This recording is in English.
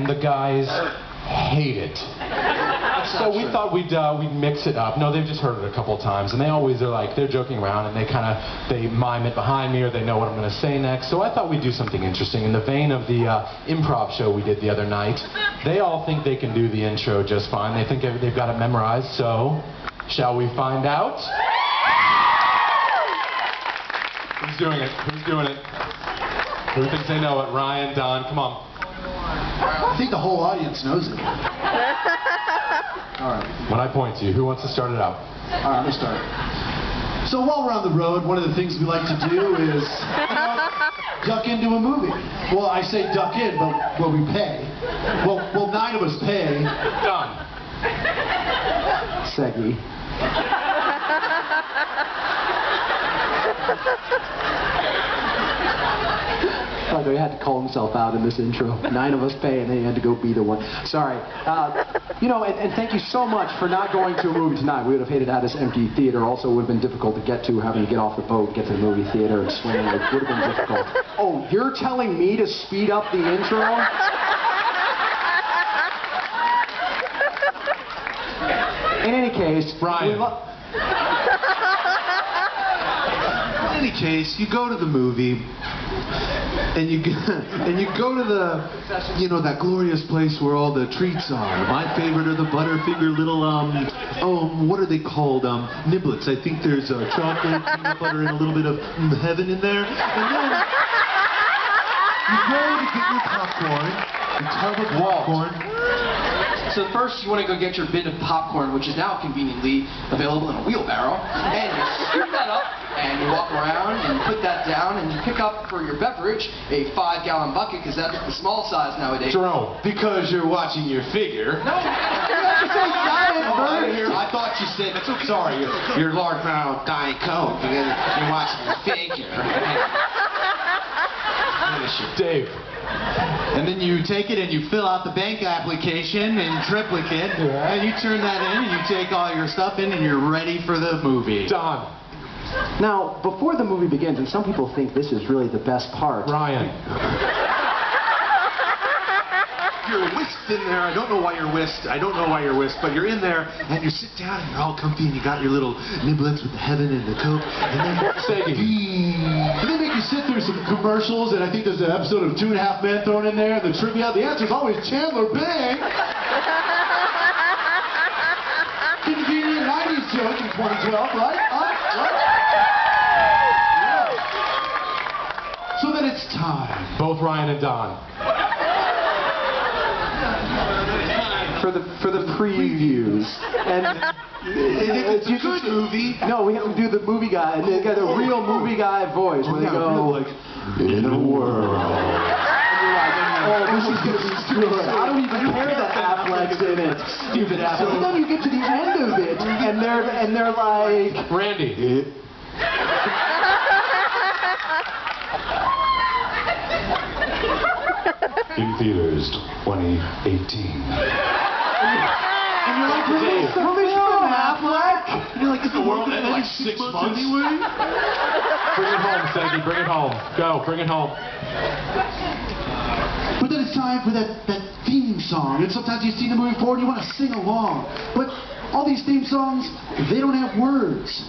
and the guys hate it. So we thought we'd mix it up. No, they've just heard it a couple times, and they always are like, they're joking around, and they mime it behind me, or they know what I'm going to say next. So I thought we'd do something interesting in the vein of the improv show we did the other night. They all think they can do the intro just fine. They think they've got it memorized. So, shall we find out? Who's doing it? Who's doing it? Who thinks they know it? Ryan, Don, come on. I think the whole audience knows it. All right. When I point to you, who wants to start it out? All right, let's start. So while we're on the road, one of the things we like to do is duck into a movie. Well, I say duck in, but we pay. Well, 9 of us pay. Done. Seggy. Oh, he had to call himself out in this intro. 9 of us pay, and then he had to go be the one. Sorry. You know, and thank you so much for not going to a movie tonight. We would have hated to have this empty theater. Also, it would have been difficult to get to, having to get off the boat, get to the movie theater, and swing. It would have been difficult. Oh, you're telling me to speed up the intro? In any case, Brian. In any case, you go to the movie, and you go to the, you know, that glorious place where all the treats are. My favorite are the Butterfinger little, what are they called? Niblets. I think there's chocolate, peanut butter, and a little bit of heaven in there. And then you go to get your popcorn, a tub of popcorn. So first you want to go get your bin of popcorn, which is now conveniently available in a wheelbarrow, and you scoop that up, and you walk around, and you put that down, and you pick up for your beverage a 5-gallon bucket, because that's the small size nowadays. Jerome. Because you're watching your figure. No, I thought you said, that's okay. Sorry, your large round Diet Coke. You're watching your figure. Dave. And then you take it and you fill out the bank application in triplicate, and you turn that in and you take all your stuff in and you're ready for the movie. Don. Now, before the movie begins, and some people think this is really the best part. Ryan. You're whisked in there. I don't know why you're whisked. But you're in there and you sit down and you're all comfy and you got your little niblets with the heaven and the Coke. And then they make you sit through some commercials, and I think there's an episode of 2.5 Men thrown in there. The trivia, the answer is always Chandler Bing. Convenient 90s joke in 2012, right? Yeah. So then it's time. Both Ryan and Don. For the previews. And it's a good movie. No, we have to do the movie guy. And they got a real movie guy voice where they go like, in a world. And you're like, oh, this is gonna be good. I don't even care that Affleck's in it. Stupid Affleck. And then you get to the end of it, and they're like, Randy. In theaters 2018. And you're like, release the film, Affleck! And you're like, is the world in like 6 months anyway? Bring it home, Seggy. Bring it home. Go. Bring it home. But then it's time for that theme song. And sometimes you've seen the movie before and you want to sing along. But all these theme songs, they don't have words.